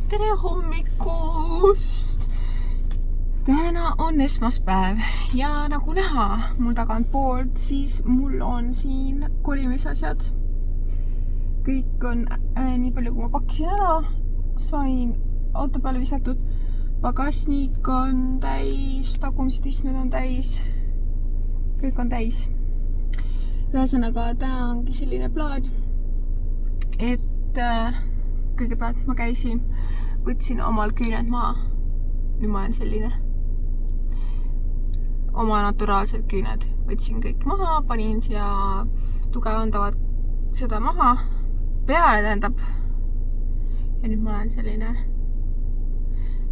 tere hommikust! Täna on esmaspäev ja nagu näha mul tagantpoolt, siis mul on siin kolimisasjad. Kõik on nii palju, kui ma pakkisin ära. Sain auto peale visatud. Pagasnik on täis, tagumised istmed on täis. Kõik on täis. Ühesõnaga, täna ongi selline plaan, et kõigepealt ma käisin, võtsin omal küüned maha. Nüüd ma olen selline. Oma naturaalsed küüned võtsin kõik maha, panin siia tugevandavad seda maha, peale tähendab. Ja nüüd ma olen selline,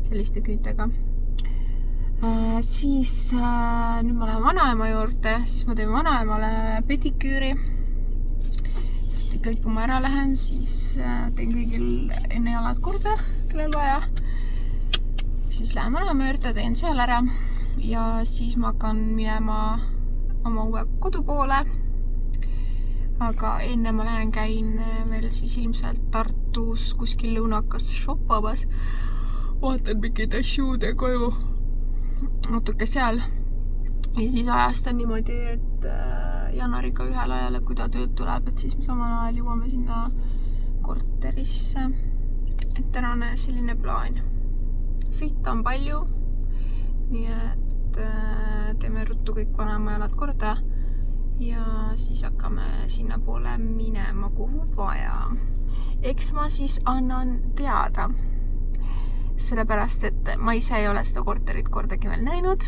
selliste küüntega. Siis nüüd ma lähen vanaema juurde, siis ma teen vanaemale pediküüri. Sest kõik, kui ma ära lähen, siis teen kõigil enne jalad korda, kellel vaja. Siis lähen vanaema juurde, teen seal ära ja siis ma hakkan minema oma uue kodu poole. Aga enne ma lähen käin veel siis ilmselt Tartus kuskil lõunakas shoppamas. Vaatan mingid asjude koju natuke seal. Ja siis ajastan niimoodi, et jaanuariga ühel ajal, kui ta tööd tuleb, et siis me samal ajal jõuame sinna korterisse. Et tänane selline plaan. Sõita on palju, nii et teeme ruttu kõik vanaema jalad korda ja siis hakkame sinna poole minema, kuhu vaja. Eks ma siis annan teada, sellepärast, et ma ise ei ole seda korterit kordagi veel näinud.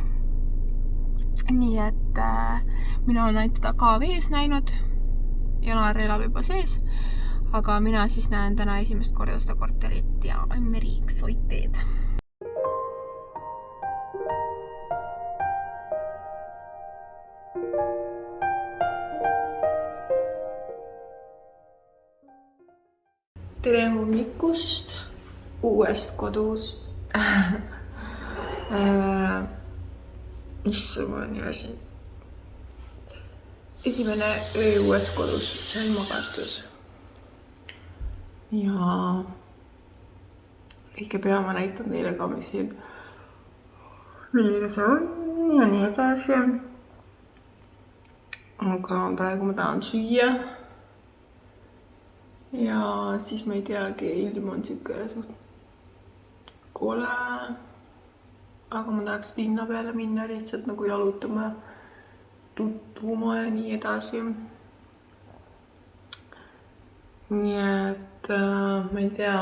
Nii et mina olen ainult teda KV-s näinud, Janar elab juba sees, aga mina siis näen täna esimest korda seda korterit ja Meri soiteed. Tere hommikust uuest kodust. Issand, ma olen nii väsinud. Esimene öö uues kodus, sain magatud. Ja kõigepealt ma näitan teile ka, mis siin milline see on ja nii edasi. Aga praegu ma tahan süüa. Ja siis ma ei teagi, ilm on siuke suht kole. Aga ma tahaks linna peale minna lihtsalt nagu jalutama, tutvuma ja nii edasi. Nii et ma ei tea,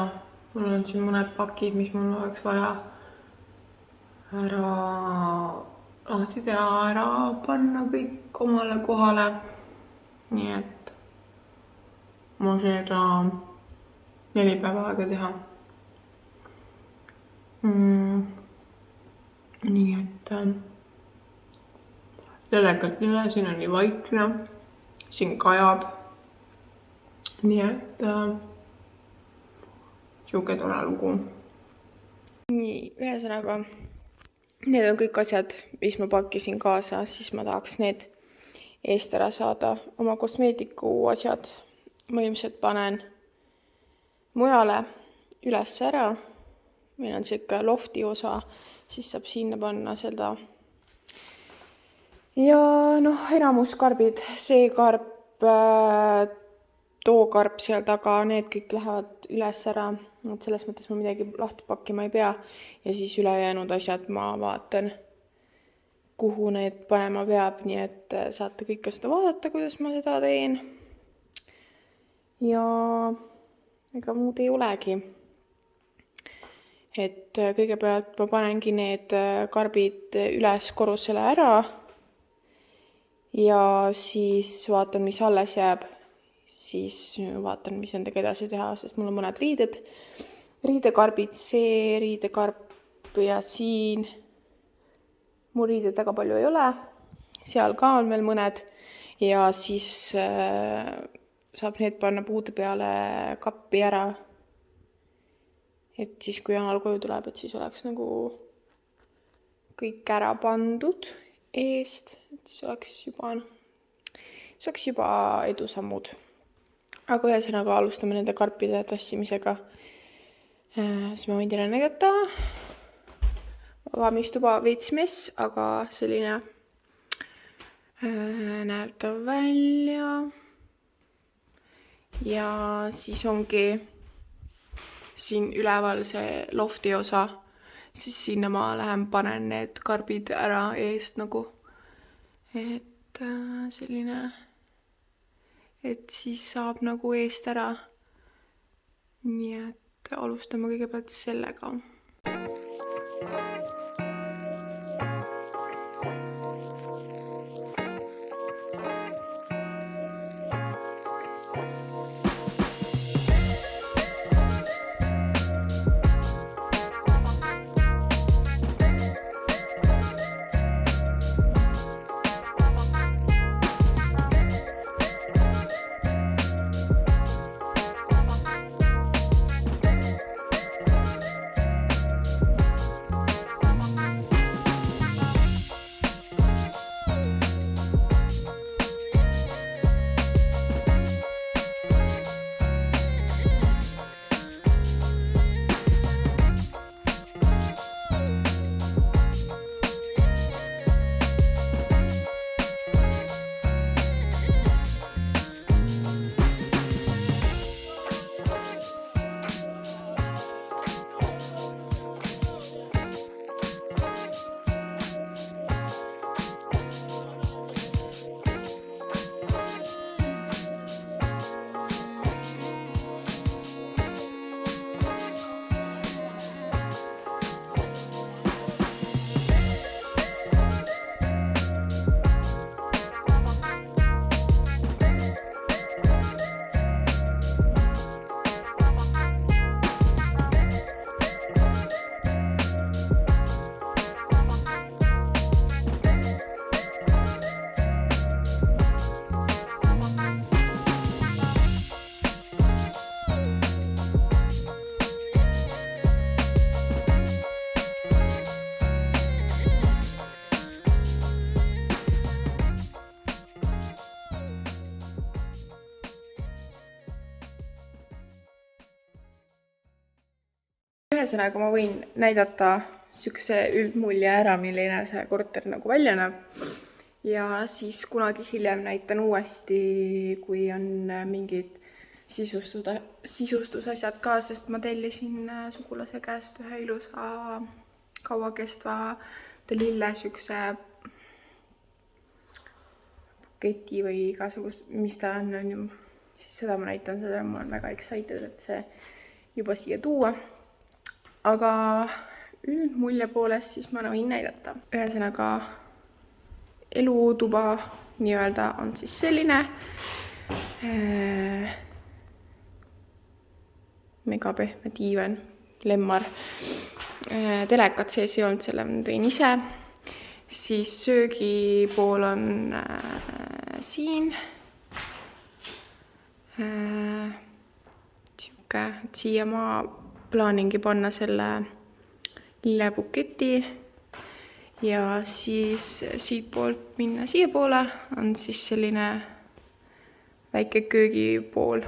mul on siin mõned pakid, mis mul oleks vaja ära lahti teha, ära panna kõik omale kohale. Nii et mul seda 4 päeva aega teha. Nii et telekalt üle, siin on nii vaikne, siin kajab. Nii et siuke tore lugu. Nii, ühesõnaga, need on kõik asjad, mis ma pakkisin kaasa, siis ma tahaks need eest ära saada. Oma kosmeetiku asjad ma ilmselt panen mujale üles ära. Meil on siuke lofti osa, siis saab sinna panna seda. Ja noh, enamus karbid, see karp, too karp seal taga, need kõik lähevad üles ära. Selles mõttes ma midagi lahti pakkima ei pea. Ja siis ülejäänud asjad ma vaatan, kuhu need panema peab. Nii et saate kõike seda vaadata, kuidas ma seda teen. Ja ega muud ei olegi. Et kõigepealt ma panengi need karbid üles korrusele ära ja siis vaatan, mis alles jääb. Siis vaatan, mis nendega edasi teha, sest mul on mõned riided. Riidekarbid, see riidekarp ja siin. Mul riided väga palju ei ole. Seal ka on veel mõned ja siis saab need panna puude peale kappi ära. Et siis, kui Janar koju tuleb, et siis oleks nagu kõik ära pandud eest, et siis oleks juba edusammud. Aga ühesõnaga alustame nende karpide tassimisega. Siis ma võin teile näidata. Magamistuba veits mess, aga selline näeb ta välja. Ja siis ongi siin üleval see lofti osa. Siis sinna ma lähen panen need karbid ära eest nagu. Et selline, et siis saab nagu eest ära. Nii et alustame kõigepealt sellega. Ühesõnaga ma võin näidata sükse üldmulje ära, milline see korter nagu välja näeb. Ja siis kunagi hiljem näitan uuesti, kui on mingid sisustusasjad ka, sest ma tellisin sugulase käest ühe ilusa kauakestva lille sükse buketi või igasugust, mis ta on ju. Siis seda ma näitan, seda ma olen väga excited, et see juba siia tuua. Aga üldmulje poolest siis ma võin näidata. Ühesõnaga elutuba nii-öelda on siis selline. Megapehme diivan, lemmar. Telekat sees ei olnud, selle ma tõin ise. Siis söögipool on siin. Siia ma plaaningi panna selle lillebuketi ja siis siit poolt minna siia poole on siis selline väike köögipool.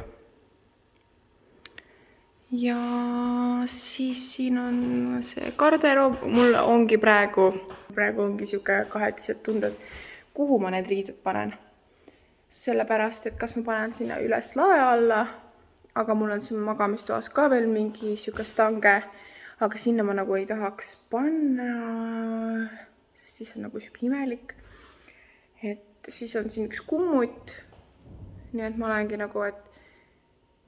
Ja siis siin on see garderoob. Mul ongi praegu ongi siuke kahetised tunded, kuhu ma need riided panen. Sellepärast, et kas ma panen sinna üles lae alla, aga mul on siin magamistoas ka veel mingi siuke stange, aga sinna ma nagu ei tahaks panna, sest siis on nagu siuke imelik. Et siis on siin üks kummut, nii et ma olengi nagu, et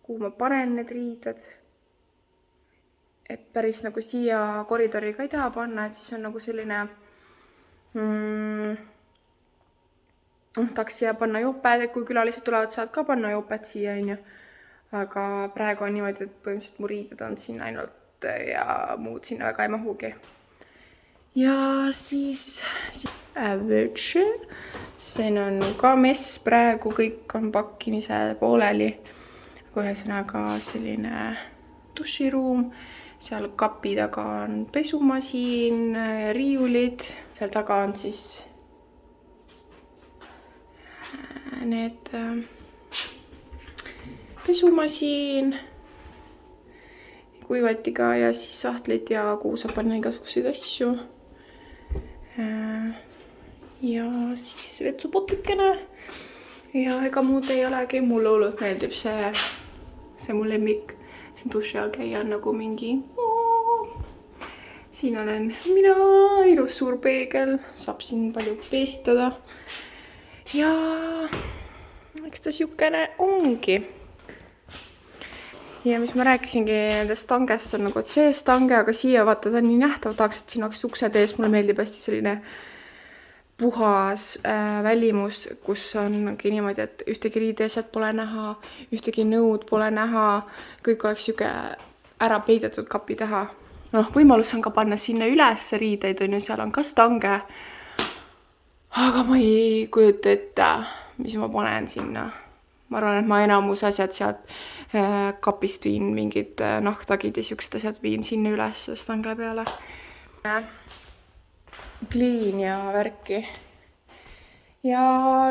kuhu ma panen need riided. Et päris nagu siia koridori ka ei taha panna, et siis on nagu selline tahaks siia panna joped, et kui külalised tulevad, saad ka panna joped siia, onju. Aga praegu on niimoodi, et põhimõtteliselt mu riided on siin ainult ja muud sinna väga ei mahugi. Ja siis average. See on ka mess praegu, kõik on pakkimise pooleli. Ühesõnaga selline duširuum. Seal kapi taga on pesumasin, riiulid. Seal taga on siis need pesumasin. kuivatiga ja siis sahtlid ja kuhu saab panna igasuguseid asju. Ja siis vetsupotikene. Ja ega muud ei olegi. Mulle hullult meeldib see mu lemmik. Siin duši all käia on nagu mingi... Siin olen mina, ilus suur peegel, saab siin palju peesitada. Ja eks ta siukene ongi. Ja mis ma rääkisingi nendest stangest on nagu see stange, aga siia vaata ta on nii nähtav, tahaks, et siin oleks uksed ees. Mulle meeldib hästi selline puhas välimus, kus ongi niimoodi, et ühtegi riideeset pole näha, ühtegi nõud pole näha, kõik oleks siuke ära peidetud kapi taha. Võimalus on ka panna sinna üles riideid, on ju, seal on ka stange. Aga ma ei kujuta ette, mis ma panen sinna. Ma arvan, et ma enamus asjad sealt kapist viin, mingid nahktagid ja siuksed asjad viin sinna üles stange peale. Clean ja värki. Ja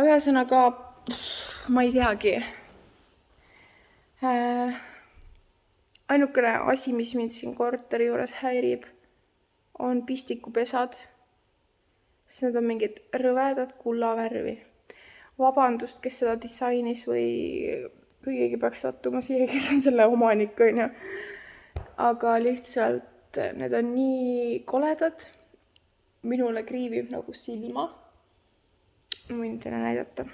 ühesõnaga, ma ei teagi. Ainukene asi, mis mind siin korteri juures häirib, on pistikupesad. Sest need on mingid rõvedad kullavärvi. Vabandust, kes seda disainis või kui keegi peaks sattuma siia, kes on selle omanik, on ju. Aga lihtsalt need on nii koledad. Minule kriivib nagu silma. Ma võin teile näidata.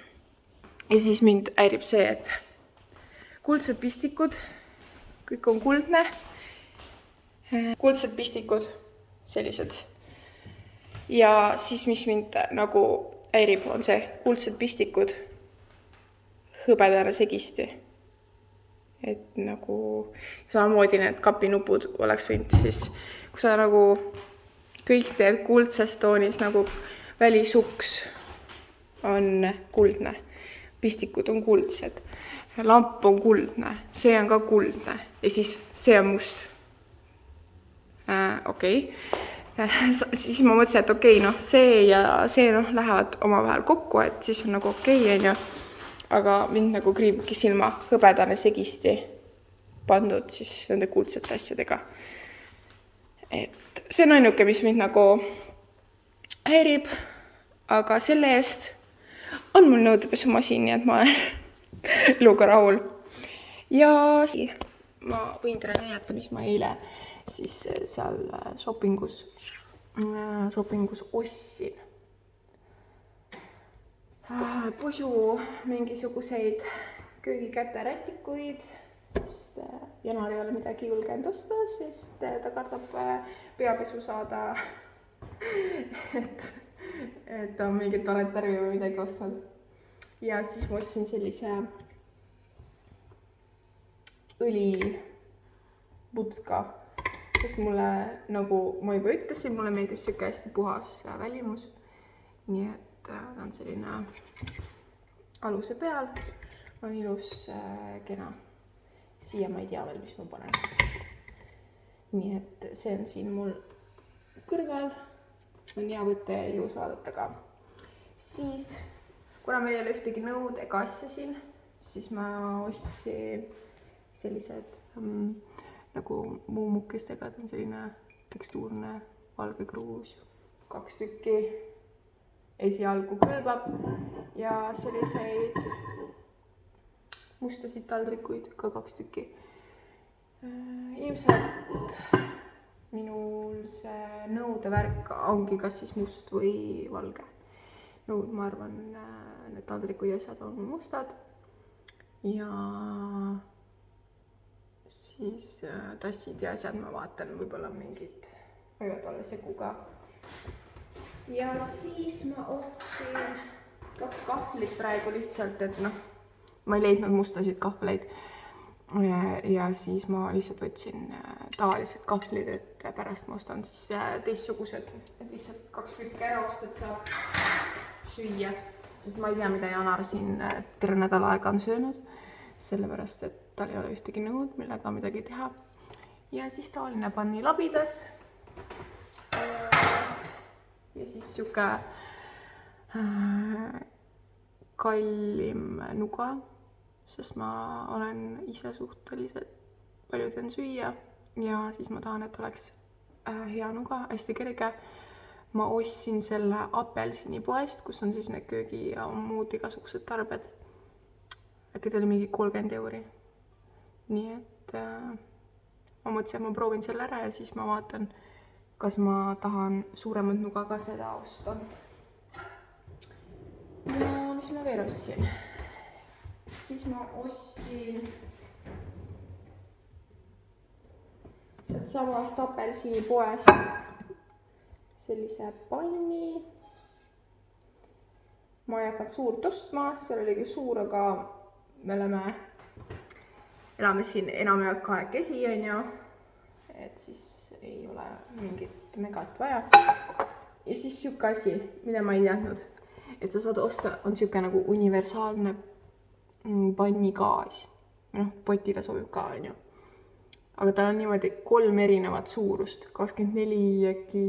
Ja siis mind häirib see, et kuldsed pistikud, kõik on kuldne. Kuldsed pistikud, sellised. Ja siis, mis mind nagu häirib, on see kuldsed pistikud hõbedane segisti. Et nagu samamoodi need kapinupud oleks võinud siis, kui sa nagu kõik teed kuldses toonis nagu välisuks on kuldne. Pistikud on kuldsed. Lamp on kuldne, see on ka kuldne ja siis see on must. Okei. Siis ma mõtlesin, et okei, see ja see lähevad omavahel kokku, et siis on nagu okei, on ju. Aga mind nagu kriibki silma hõbedane segisti pandud siis nende kuldsete asjadega. Et see on ainuke, mis mind nagu häirib, aga selle eest on mul nõudepesumasin, nii et ma olen eluga rahul. Ja ma võin teile näidata, mis ma eile siis seal shoppingus ostsin. Pusu mingisuguseid köögikäterätikuid, sest Janar ei ole midagi julgenud osta, sest ta kardab peapesu saada, et ta on mingit valet värvi või midagi ostnud. Ja siis ma ostsin sellise õliputka, sest mulle, nagu ma juba ütlesin, mulle meeldib siuke hästi puhas välimus. Nii et ta on selline aluse peal, on ilus kena. Siia ma ei tea veel, mis ma panen. Nii et see on siin mul kõrval. On hea võtta ja ilus vaadata ka. Siis, kuna meil ei ole ühtegi nõud ega asja siin, siis ma ostsin sellised nagu muumukestega, ta on selline tekstuurne valge kruus, 2 tükki esialgu kõlbab ja selliseid mustasid taldrikuid ka 2 tükki. Ilmselt minul see nõudevärk ongi kas siis must või valge. Nõud, ma arvan, need taldrikud ja asjad on mustad. Ja siis tassid ja asjad ma vaatan, võib-olla mingid võivad olla segu ka. Ja siis ma ostsin 2 kahvlit praegu lihtsalt, et ma ei leidnud mustasid kahvleid. Ja siis ma lihtsalt võtsin tavalised kahvlid, et pärast ma ostan siis teistsugused, et lihtsalt 2 tükki ära osta, et saab süüa. Sest ma ei tea, mida Janar siin terve nädal aega on söönud, sellepärast, et tal ei ole ühtegi nõud, millega midagi teha. Ja siis tavaline panni labidas. Ja siis siuke kallim nuga, sest ma olen ise suhteliselt palju teen süüa ja siis ma tahan, et oleks hea nuga, hästi kerge. Ma ostsin selle Apelsinipoest, kus on siis need köögi ja muud igasugused tarbed. Äkki ta oli mingi 30 €. Nii et ma mõtlesin, et ma proovin selle ära ja siis ma vaatan, kas ma tahan suuremat nuga ka seda osta. Ja mis ma veel ostsin? Siis ma ostsin sealt samast Apelsinipoest sellise panni. Ma ei hakanud suurt ostma, seal oli küll suur, aga me elame siin enamjaolt kahekesi, onju. Et siis ei ole mingit megat vaja. Ja siis siuke asi, mida ma ei teadnud, et sa saad osta, on siuke nagu universaalne pannikaas. Noh, potile sobib ka, onju. Aga tal on niimoodi 3 erinevat suurust, 24 äkki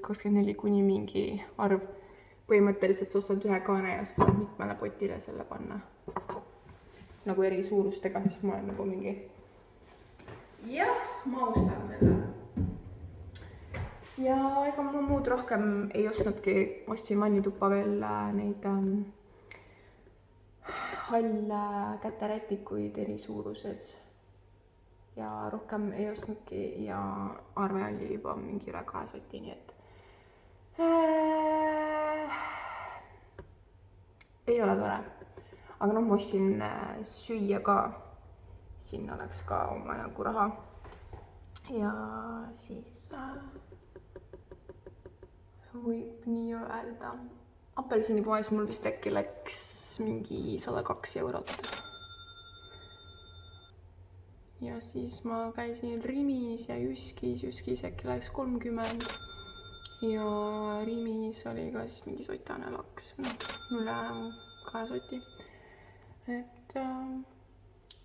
24 kuni mingi arv. Põhimõtteliselt sa ostad ühe kaane ja sa saad mitmele potile selle panna. Nagu eri suurustega, siis ma olen nagu mingi. Jah, ma ostan selle. Ja ega ma muud rohkem ei ostnudki. Ostsin vannituppa veel neid halle käterätikuid eri suuruses. Ja rohkem ei ostnudki ja arve oli juba mingi üle 2 soti, nii et ei ole tore. Aga noh, ma ostsin süüa ka. Sinna läks ka oma jagu raha. Ja siis võib nii öelda. Apelsinipoes mul vist äkki läks mingi 102 €. Ja siis ma käisin Rimis ja Jyskis äkki läks 30. Ja Rimis oli ka siis mingi sotane laks, üle 2 soti. Et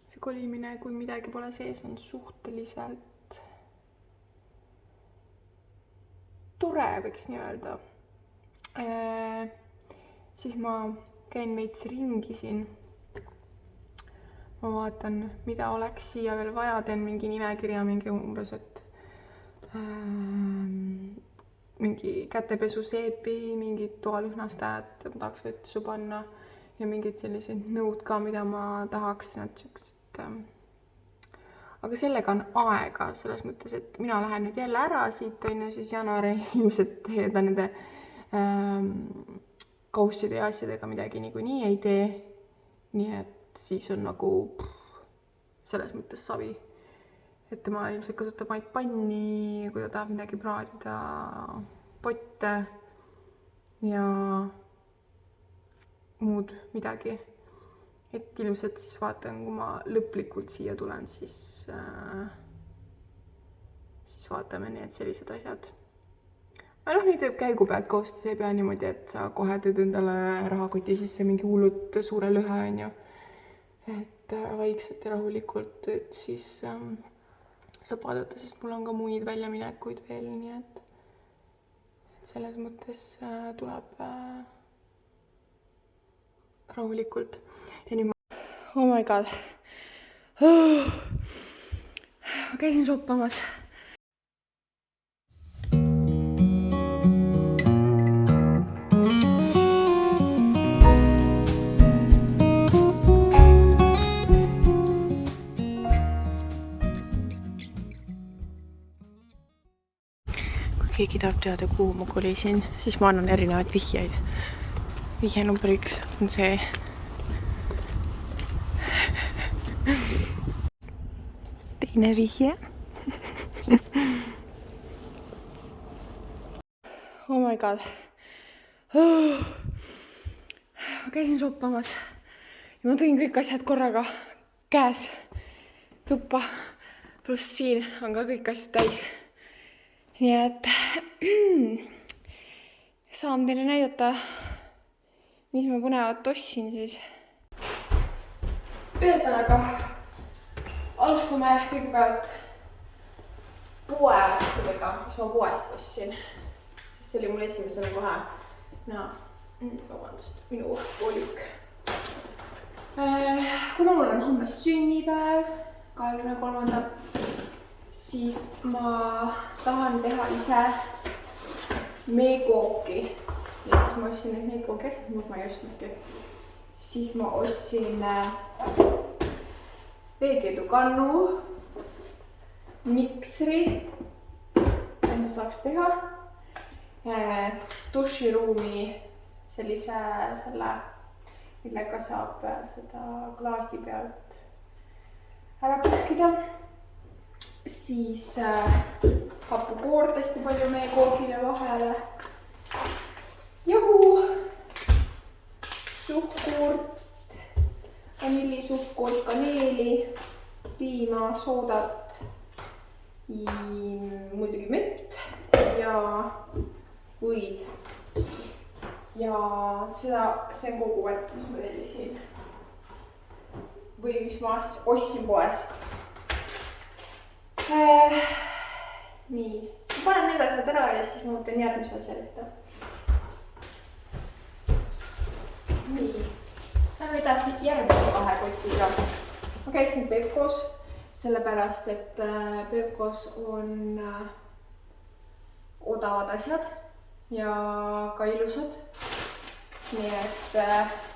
see kolimine, kui midagi pole sees, on suhteliselt tore, võiks nii öelda. Siis ma käin veits ringi siin. Ma vaatan, mida oleks siia veel vaja, teen mingi nimekirja, mingi umbes, et mingi kätepesuseepi, mingid toalühnastajad, ma tahaks vetsu panna ja mingid sellised nõud ka, mida ma tahaks, nad siuksed. Aga sellega on aega, selles mõttes, et mina lähen nüüd jälle ära siit, on ju, siis jaanuari ilmselt nende kausside ja asjadega midagi niikuinii ei tee. Nii et siis on nagu selles mõttes savi. Et tema ilmselt kasutab ainult panni, kui ta tahab midagi praadida, potte ja muud midagi. Et ilmselt siis vaatan, kui ma lõplikult siia tulen, siis vaatame need sellised asjad. Aga noh, neid võib käigu pealt koostada, ei pea niimoodi, et sa kohe teed endale rahakoti sisse mingi hullult suure lõhe, on ju. Et vaikselt ja rahulikult, et siis saab vaadata, sest mul on ka muid väljaminekuid veel, nii et selles mõttes tuleb rahulikult. Ja nüüd oh my god. Ma käisin shoppamas. Keegi tahab teada, kuhu ma kolisin, siis ma annan erinevaid vihjeid. Vihje number 1 on see. Teine vihje. Oh my god. Ma käisin shoppamas ja ma tõin kõik asjad korraga käes tuppa. Pluss siin on ka kõik asjad täis. Nii et saan teile näidata, mis ma põnevat ostsin siis. Ühesõnaga, alustame kõigepealt poe asjadega, mis ma poest ostsin. Sest see oli mul esimesena kohe. Vabandust, minu voolük. Kuna mul on homme sünnipäev, 23. siis ma tahan teha ise meekooki ja siis ma ostsin neid meekooki, ma ei ostnudki. Siis ma ostsin veekeedukannu, miksri, et ma saaks teha duširuumi sellise millega saab seda klaasi pealt ära pühkida. Siis happukoort hästi palju meie koogile vahele, jahu, suhkurt, vanillisuhkurt, kaneeli, piima, soodat, muidugi mett ja võid. Ja see on kogu värk, mis ma tellisin. Või mis ma siis ostsin poest. Nii, ma panen need asjad ära ja siis ma võtan järgmise asja ette. Nii, lähme edasi järgmise 2 kotiga. Ma käisin Pepkos, sellepärast et Pepkos on odavad asjad ja ka ilusad. Nii et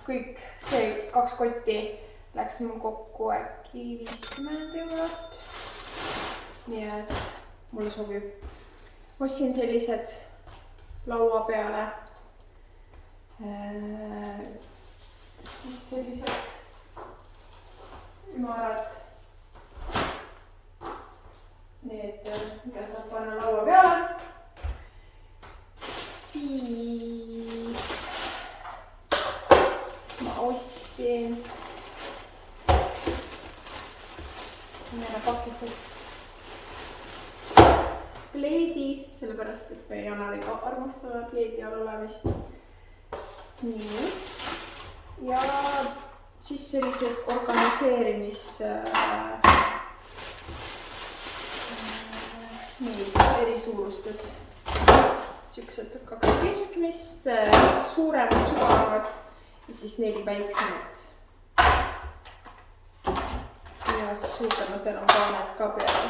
kõik see 2 kotti läks mul kokku äkki 50 eurot. Nii et mulle sobib. Ostsin sellised laua peale. Siis sellised ümarad. Need, mida saab panna laua peale. Siis ma ostsin pakitud pleedi, sellepärast et me Janariga armastame pleedi all olemist. Nii. Ja siis sellised eri suurustes. Siuksed 2 keskmist, suuremad, sügavamad ja siis 4 väiksemat. Ja siis suurtematel on kaaned ka peal.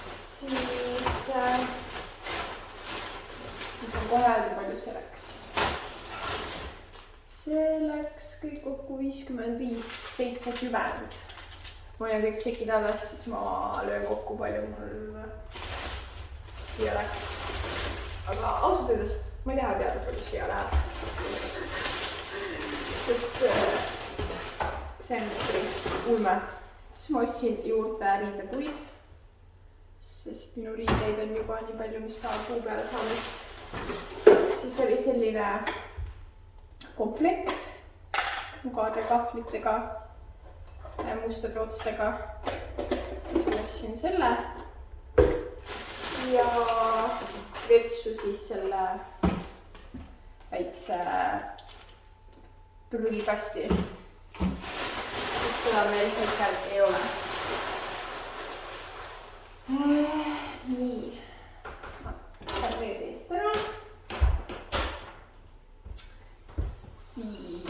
Siis mõtlen kohe öelda, palju see läks. See läks kõik kokku 55-70. Ma hoian kõik tšekid alles, siis ma löön kokku, palju mul siia läks. Aga ausalt öeldes ma ei taha teada, palju siia läheb. Sest see on päris ulme. Siis ma ostsin juurde riidepuid. Sest minu riideid on juba nii palju, mis tahab puu peale saamist. Siis oli selline komplekt mugade kahvlitega, mustade otstega. Siis ma ostsin selle ja vetsu siis selle väikse prügikasti. Siis seda meil hetkel ei ole. Nii, ma saan veel teist ära. Siis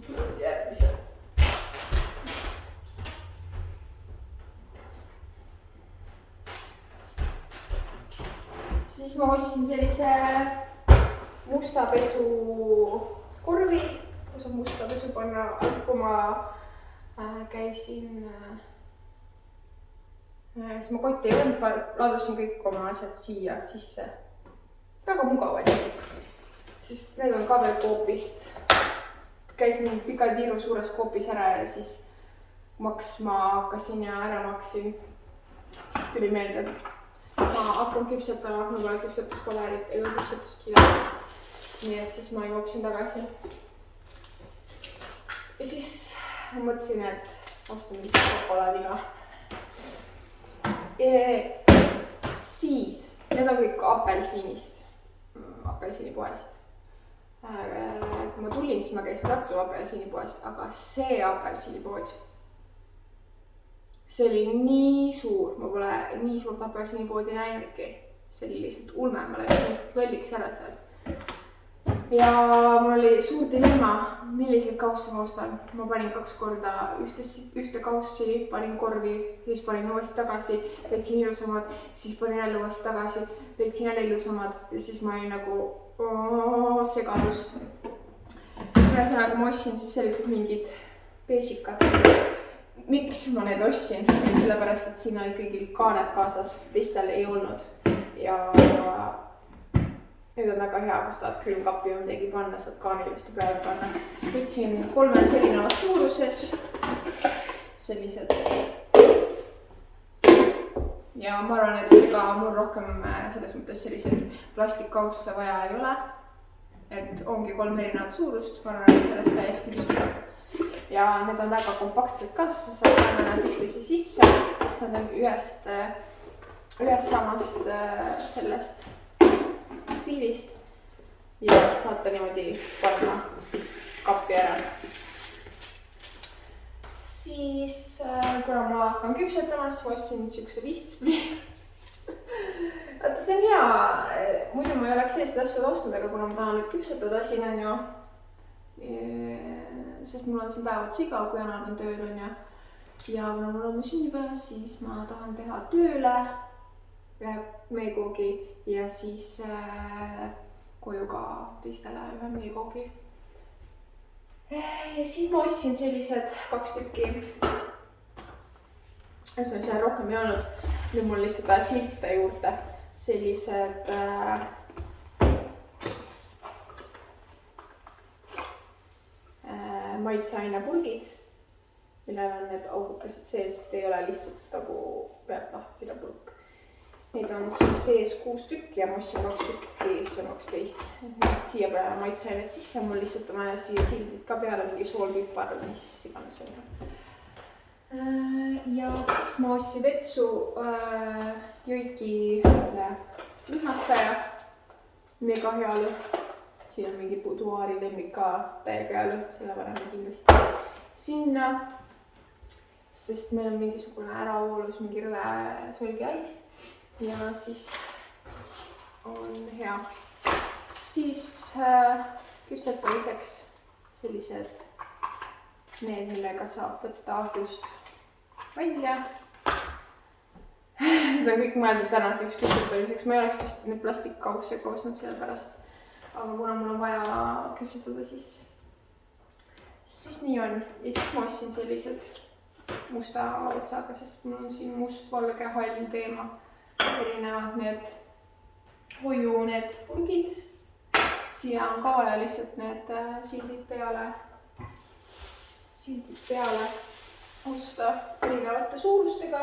tuleb järgmise. Siis ma ostsin sellise musta pesu korvi, kus on musta pesu panna, kui ma käisin, siis ma kotti ei olnud, ladusin kõik oma asjad siia sisse. Väga mugav oli, sest need on ka veel koopist. Käisin pika tiiru suures koopis ära ja siis maksma hakkasin ja ära maksin. Siis tuli meelde, et ma hakkan küpsetama, mul pole küpsetuskolerit ega küpsetuskilet. Nii et siis ma jooksin tagasi. Ja siis ma mõtlesin, et ostan mingi šokolaadiga. Siis, need on kõik apelsiinist, apelsiinipoest. Kui ma tulin, siis ma käisin Tartu apelsiinipoes, aga see apelsiinipood, see oli nii suur, ma pole nii suurt apelsiinipoodi näinudki. See oli lihtsalt ulme, ma läksin lihtsalt lolliks ära seal. ja mul oli suur dilemma, milliseid kausse ma ostan. Ma panin 2 korda ühte kaussi, panin korvi, siis panin uuesti tagasi, leidsin ilusamad, siis panin jälle uuesti tagasi, leidsin jälle ilusamad ja siis ma olin nagu segadus. Ühesõnaga ma ostsin siis sellised mingid beesikad. Miks ma need ostsin? Sellepärast, et siin olid kõigil kaaned kaasas, teistel ei olnud. Ja need on väga hea, kui sa tahad külmkappi või midagi panna, saad kaanilusti peale panna. Võtsin 3 erinevas suuruses. Sellised. Ja ma arvan, et ega mul rohkem selles mõttes sellised plastikkausse vaja ei ole. Et ongi 3 erinevat suurust, ma arvan, et sellest täiesti piisab. Ja need on väga kompaktsed ka, sa saad panna nad üksteise sisse, siis nad on ühest samast sellest stiilist ja saate niimoodi panna kappi ära. Siis, kuna ma hakkan küpsetamas, ma ostsin niisuguse vispli. Vaata, see on hea, muidu ma ei oleks sellised asjad ostnud, aga kuna ma tahan nüüd küpsetada siin on ju, sest mul on siin päevad siga, kui Janar on tööl on ja kuna mul on mu sünnipäev, siis ma tahan teha tööle ühe meekoogi ja siis koju ka teistele ühe meekoogi. Ja siis ma ostsin sellised 2 tükki. Seal rohkem ei olnud. Nüüd mul lihtsalt vaja silte juurde. Sellised maitseainepurgid, millel on need augukesed sees, et ei ole lihtsalt nagu pealt lahtine purk. Neid on siin sees 6 tükki ja ma ostsin 2 tükki, siis on 12. Siia peale maitseainet sisse, mul lihtsalt on vaja siia sildid ka peale, mingi soolpipar, mis iganes on. Ja siis ma ostsin vetsu Joiki selle lihmastaja, mega hea lõhn. Siin on mingi buduaari lemmik ka täiega hea lõhn, selle paneme kindlasti sinna, sest meil on mingisugune äravoolus, mingi rõve solgiais ja siis on hea. Siis küpsetamiseks sellised need, millega saab võtta ahjust välja. Need on kõik mõeldud tänaseks küpsetamiseks. Ma ei oleks just need plastikkausse koosnud selle pärast. Aga kuna mul on vaja küpsetada, siis nii on. Ja siis ma ostsin sellised musta otsaga, sest mul on siin must, valge, hall teema. Erinevad need hoiu need purgid. Siia on ka vaja lihtsalt need sildid peale osta erinevate suurustega.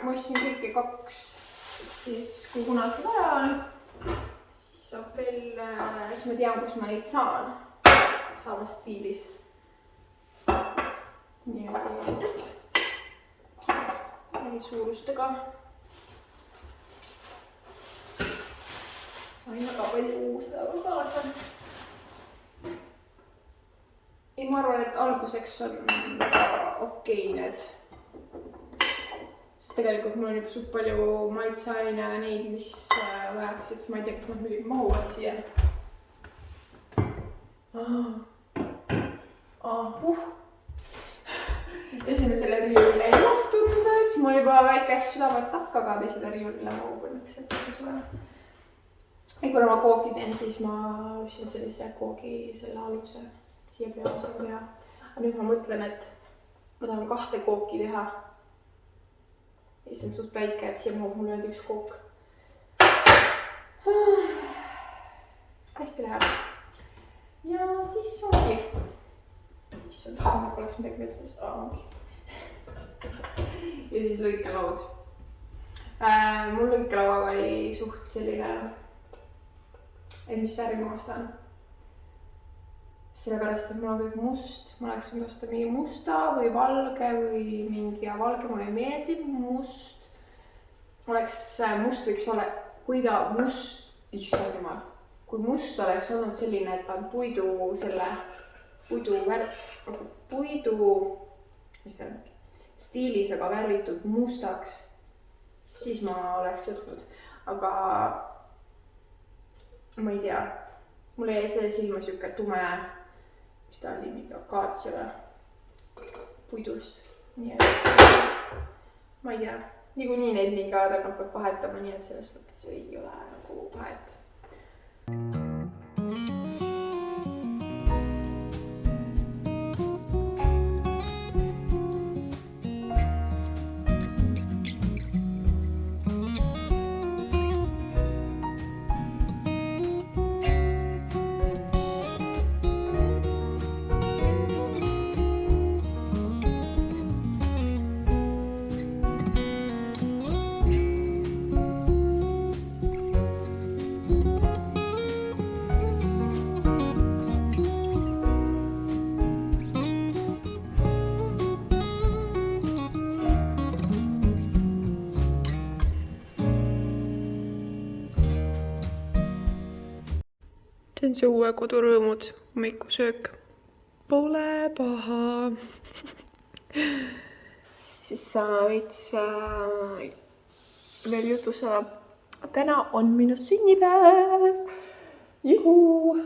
Ma ostsin kõike 2, siis kui kunagi vaja on, siis saab veel, siis ma tean, kus ma neid saan samas stiilis. Niimoodi eri suurustega. Sain väga palju seda kaasa. Ja ma arvan, et alguseks on väga okei need. Sest tegelikult mul on juba suht palju maitseaine ja neid, mis vajaksid. Ma ei tea, kas nad muidugi mahuvad siia. Esimesele riiulile ei mahtunud, siis mul juba väikest südavat takka ka teisele riiulile mahub õnneks, et suve. Ja kuna ma koogi teen, siis ma ostsin sellise koogi selle aluse. Siia peale saab teha. Aga nüüd ma mõtlen, et ma tahan 2 kooki teha. Ja see on suht väike, et siia mahub mul nüüd 1 kook. Hästi läheb. Ja siis ongi. Issand, kui oleks midagi veel sellist. Ongi. Ja siis lõikelaud. Mul lõikelauaga oli suht selline, et mis värvi ma ostan. Sellepärast, et mul on kõik must. Ma oleks võinud osta mingi musta või valge või mingi ja valge mulle ei meeldi. Must võiks olla, kui ta must, issand jumal, kui must oleks olnud selline, et ta on puidu stiilis, aga värvitud mustaks, siis ma oleks võtnud. Aga ma ei tea, mul jäi see silma siuke tume, mis ta oli, mingi akaatsia või puidust. Nii et ma ei tea, niikuinii neid mingi aja tagant peab vahetama, nii et selles mõttes ei ole nagu vahet. See on see uue kodurõõmud, hommikusöök. Pole paha. Siis veits veel jutustada. Täna on minu sünnipäev. Juhu!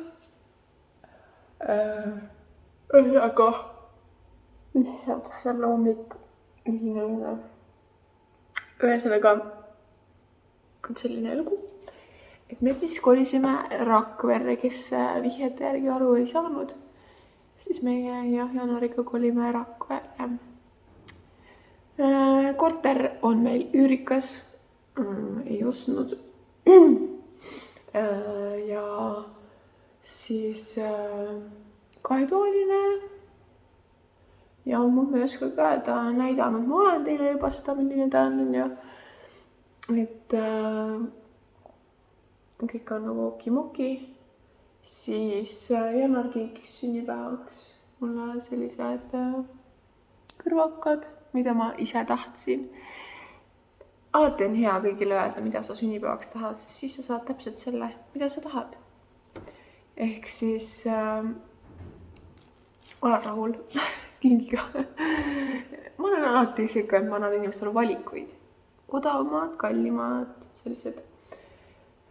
Aga jälle hommik. Ühesõnaga on selline lugu. Et me siis kolisime Rakverre, kes vihjete järgi aru ei saanud. Siis meie jaanuariga kolime Rakverre. Korter on meil üürikas. Ei ostnud. Ja siis kahetoaline. Ja mul ei oska ka öelda näidanud. Ma olen teile juba seda, milline ta on. Ja et kõik on nagu okimuki. Siis Janar kinkis sünnipäevaks mulle sellised kõrvakad, mida ma ise tahtsin. Alati on hea kõigile öelda, mida sa sünnipäevaks tahad, sest siis sa saad täpselt selle, mida sa tahad. Ehk siis ole rahul kingiga. Ma olen alati siuke, et ma annan inimestele valikuid. Odavamad, kallimad, sellised.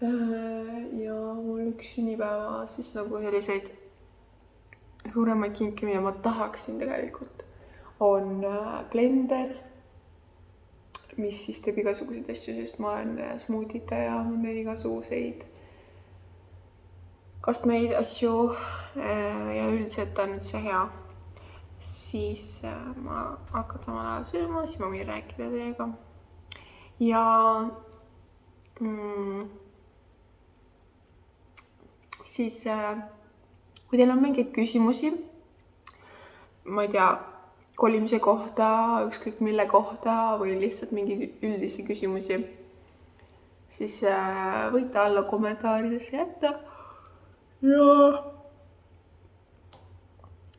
Ja mul üks sünnipäeva siis nagu selliseid suuremaid kinke, mida ma tahaksin tegelikult, on blender, mis siis teeb igasuguseid asju, sest ma olen smuutide ja mul on igasuguseid kastmeid asju ja üldiselt on nüüd see hea. Siis ma hakkan samal ajal sööma, siis ma võin rääkida teiega. Ja siis kui teil on mingeid küsimusi, ma ei tea, kolimise kohta, ükskõik mille kohta või lihtsalt mingeid üldisi küsimusi, siis võite alla kommentaaridesse jätta.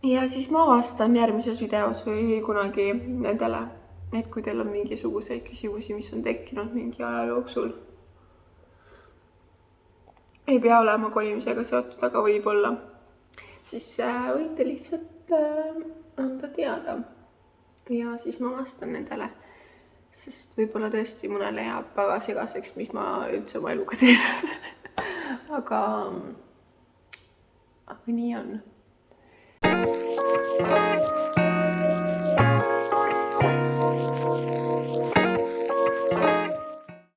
Ja siis ma vastan järgmises videos või kunagi nendele, et kui teil on mingisuguseid küsimusi, mis on tekkinud mingi aja jooksul. Ei pea olema kolimisega seotud, aga võib-olla. Siis võite lihtsalt anda teada. Ja siis ma vastan nendele. Sest võib-olla tõesti mõnele jääb väga segaseks, mis ma üldse oma eluga teen. Aga nii on.